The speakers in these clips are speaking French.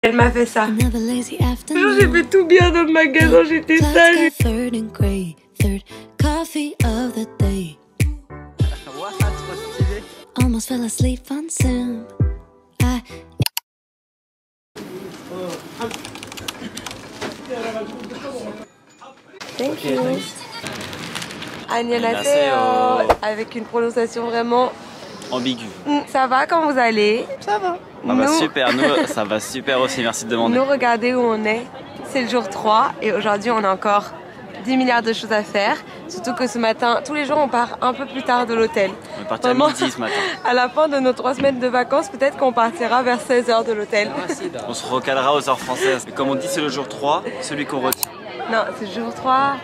Elle m'a fait ça. Genre j'ai fait tout bien dans le magasin, j'étais sage. Almost fell asleep on Sim. Thank you. Annyeonghaseyo. Avec une prononciation vraiment ambiguë. Ça va quand vous allez? Ça va. Ça va super, nous ça va super aussi, merci de demander. Nous regardez où on est, c'est le jour 3 et aujourd'hui on a encore 10 milliards de choses à faire. Surtout que ce matin, tous les jours on part un peu plus tard de l'hôtel. On est parti à midi ce matin. À la fin de nos 3 semaines de vacances, peut-être qu'on partira vers 16 h de l'hôtel. On se recalera aux heures françaises. Et comme on dit, c'est le jour 3, celui qu'on retient. Non, c'est jour 3.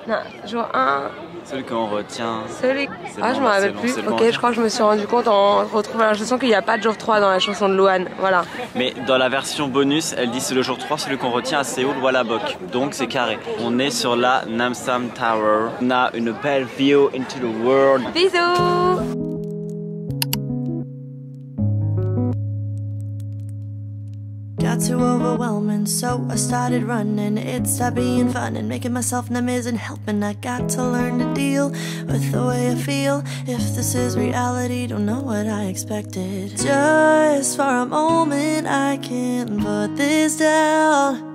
Non, jour 1. Celui qu'on retient. Celui... Ah, je m'en rappelle plus. Ok, je crois que je me suis rendu compte en retrouvant la chanson qu'il n'y a pas de jour 3 dans la chanson de Louane. Voilà. Mais dans la version bonus, elle dit c'est le jour 3, celui qu'on retient à Séoul ou à la Bok. Donc c'est carré. On est sur la Namsan Tower. On a une belle view into the world. Bisous! Got too overwhelming, so I started running. It stopped being fun and making myself numb isn't helping. I got to learn to deal with the way I feel. If this is reality, don't know what I expected. Just for a moment, I can't put this down.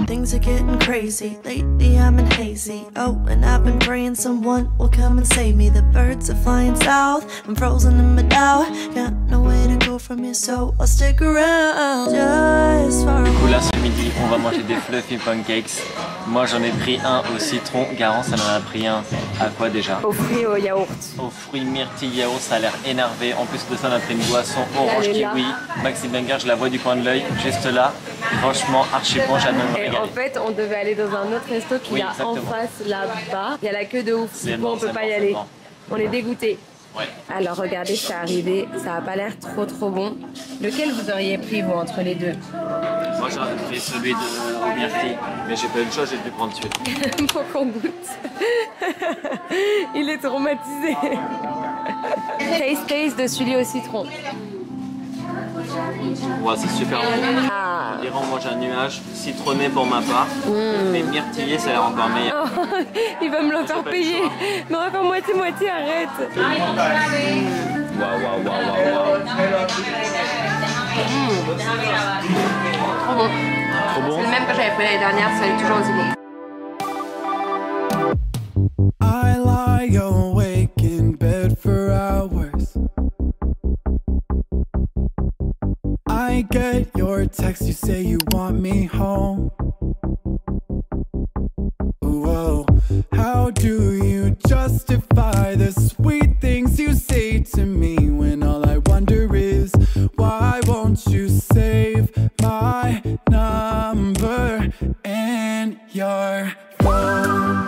Things are getting crazy, lately I'm in hazy. Oh, and I've been praying someone will come and save me. The birds are flying south, I'm frozen in my doubt. Got nowhere to go from here, so I'll stick around. Just for a Du coup là ce midi, on va manger des fluffy pancakes. Moi j'en ai pris un au citron, Garance elle en a pris un à quoi déjà? Aux fruits et au yaourt. Aux fruits myrtille yaourt, ça a l'air énervé. En plus de ça on a pris une boisson orange kiwi. Maxi Banger, je la vois du coin de l'œil, juste là. Franchement, archi bon, j'adore. En fait, on devait aller dans un autre resto qui est en face là-bas. Il y a la queue de ouf. Du coup, on peut pas y aller. On est dégoûtés. Ouais. Alors regardez, c'est arrivé. Ça a pas l'air trop bon. Lequel vous auriez pris vous entre les deux? Moi j'aurais pris celui de myrtille, mais j'ai pas eu le choix, j'ai dû prendre celui. Faut qu'on goûte. Il est traumatisé. Taste de celui au citron. Ouais, c'est super bon. Ah. On dirait on mange un nuage citronné pour ma part, mais myrtillé ça a l'air encore meilleur. Oh, il va me le faire payer. Mais on va faire moitié, arrête. Waouh. Trop bon. Trop bon. C'est le même que j'avais pris l'année dernière, ça est toujours aussi bon. I lie awake in bed for hours. I get your text, you say you want me home. Whoa, how do you justify the sweet things you say to me when all I wonder is why won't you save my number in your phone?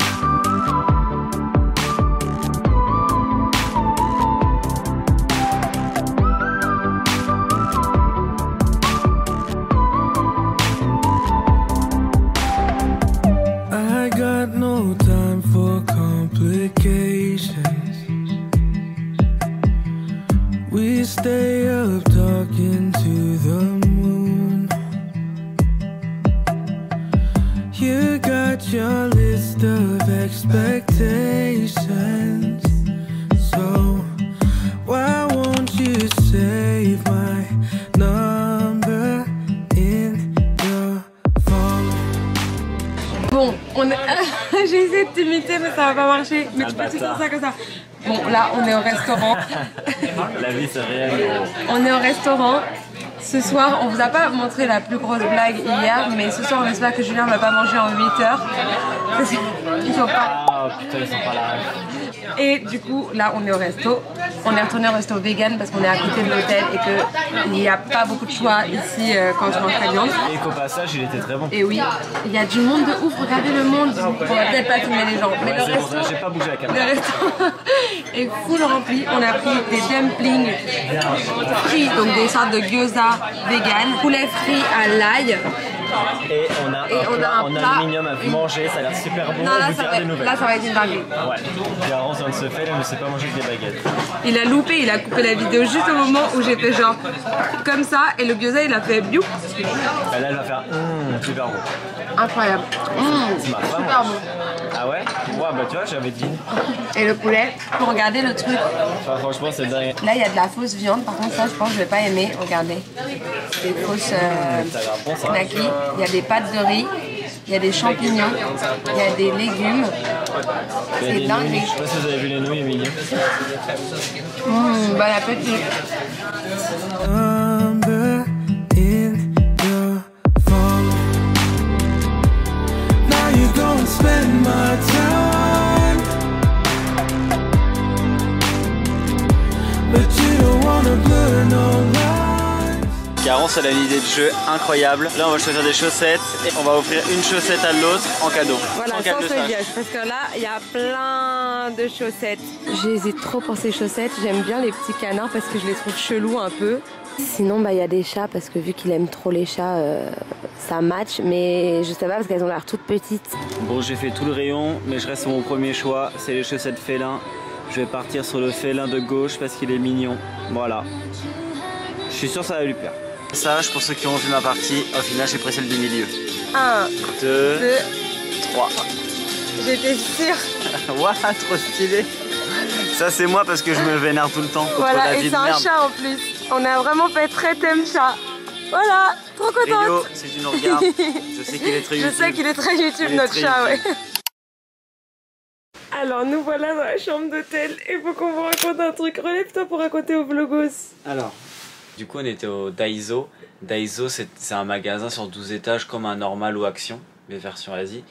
I got no time for complications. We stay up talking to the moon. You got your list of expectations, so why won't you save my number in your phone? Bon, j'ai essayé de t'imiter mais ça va pas marcher. Mais tu peux tout faire ça comme ça. Bon, là on est au restaurant. La vie c'est réel. On est au restaurant. Ce soir, on vous a pas montré la plus grosse blague hier, mais ce soir on espère que Julien va pas manger en 8 heures. Ils sont pas. Oh putain, ils sont pas là. Et du coup, là on est au resto. On est retourné au resto vegan parce qu'on est à côté de l'hôtel et qu'il n'y a pas beaucoup de choix ici quand je mange la viande. Et qu'au passage, il était très bon. Et oui, il y a du monde de ouf, regardez le monde. On va peut-être pas filmer les gens, mais le resto, j'ai pas bougé la caméra. le resto est full rempli. On a pris des dumplings frits, donc des sortes de gyoza vegan, poulet frit à l'ail. Et on a un plat en aluminium à manger, ça a l'air super bon. Non, là ça va être une dinguerie. Ouais, Garance vient de se faire, elle ne sait pas manger que des baguettes. Il a loupé, il a coupé la vidéo juste au moment où j'ai fait genre comme ça et le gyoza il a fait biou. Et là elle va faire super bon. Incroyable. Super bon. Ah ouais? Ouais, bah tu vois, j'avais dit. Et le poulet, pour regarder le truc. Enfin, franchement, c'est dingue. Là, il y a de la fausse viande, par contre, ça, je pense que je vais pas aimer. Regardez. Des fausses knackis. Il y a des pâtes de riz, il y a des champignons, il y a des légumes. C'est dingue. Je sais pas si vous avez vu les nouilles, Emilie. Bon appétit. Spend my time, but you don't wanna blur no lines. Garance elle a une idée de jeu incroyable. Là on va choisir des chaussettes et on va offrir une chaussette à l'autre en cadeau. Voilà, sans se gâche, parce que là il y a plein de chaussettes. J'hésite trop pour ces chaussettes. J'aime bien les petits canards parce que je les trouve chelous un peu. Sinon bah il y a des chats parce que vu qu'il aime trop les chats ça match, mais je sais pas parce qu'elles ont l'air toutes petites. Bon j'ai fait tout le rayon mais je reste sur mon premier choix, c'est les chaussettes félins. Je vais partir sur le félin de gauche parce qu'il est mignon. Voilà. Je suis sûr que ça va lui plaire. Sage pour ceux qui ont vu ma partie, au final j'ai pris celle du milieu. 1, 2, 3. J'étais sûre. Ouah, trop stylé. Ça c'est moi parce que je me vénère tout le temps. Voilà, et c'est un chat en plus. On a vraiment fait très thème chat. Voilà, trop contente. Rio, si tu nous regardes, je sais qu'il est très YouTube. Je sais qu'il est très YouTube notre chat, ouais. Alors nous voilà dans la chambre d'hôtel et faut qu'on vous raconte un truc. Relève-toi pour raconter au vlogos. Alors, du coup on était au Daiso. Daiso c'est un magasin sur 12 étages comme un normal ou Action, les versions Asie.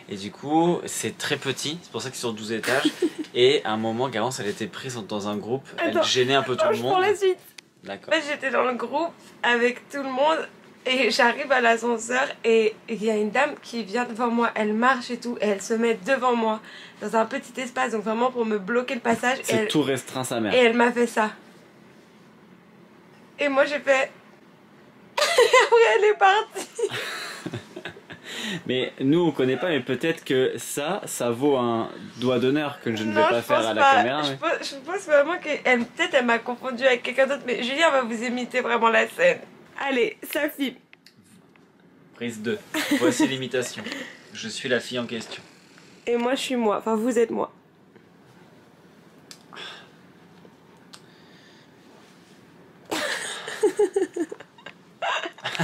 Et du coup c'est très petit, c'est pour ça que c'est sur 12 étages. Et à un moment Garance elle était prise dans un groupe, elle gênait un peu tout le monde. Pour la suite. D'accord. En fait, j'étais dans le groupe avec tout le monde et j'arrive à l'ascenseur et il y a une dame qui vient devant moi, elle marche et tout et elle se met devant moi dans un petit espace, donc vraiment pour me bloquer le passage. C'est tout restreint sa mère. Et elle m'a fait ça. Et moi j'ai fait... Après elle est partie. Mais nous on connaît pas, mais peut-être que ça vaut un doigt d'honneur que je ne vais pas faire à la caméra. Mais... Je pense vraiment qu'elle peut-être elle m'a confondu avec quelqu'un d'autre, mais Julien va vous imiter vraiment la scène. Allez, ça filme. Prise 2. Voici l'imitation. Je suis la fille en question. Et moi je suis moi, enfin vous êtes moi.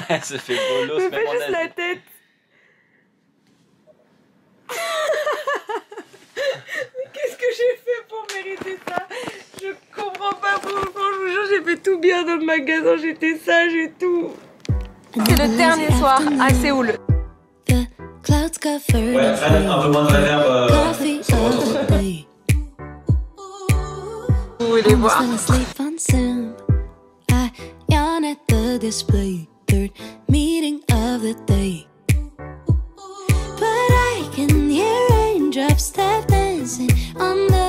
Elle se fait bolos, mais fais juste la tête. Mais qu'est-ce que j'ai fait pour mériter ça? Je comprends pas, franchement, je vous jure, j'ai fait tout bien dans le magasin, j'étais sage et tout. C'est le dernier soir à Séoul. Ouais, un peu moins de réverb. Vous voulez voir? Third meeting of the day, but I can hear raindrops tap dancing on the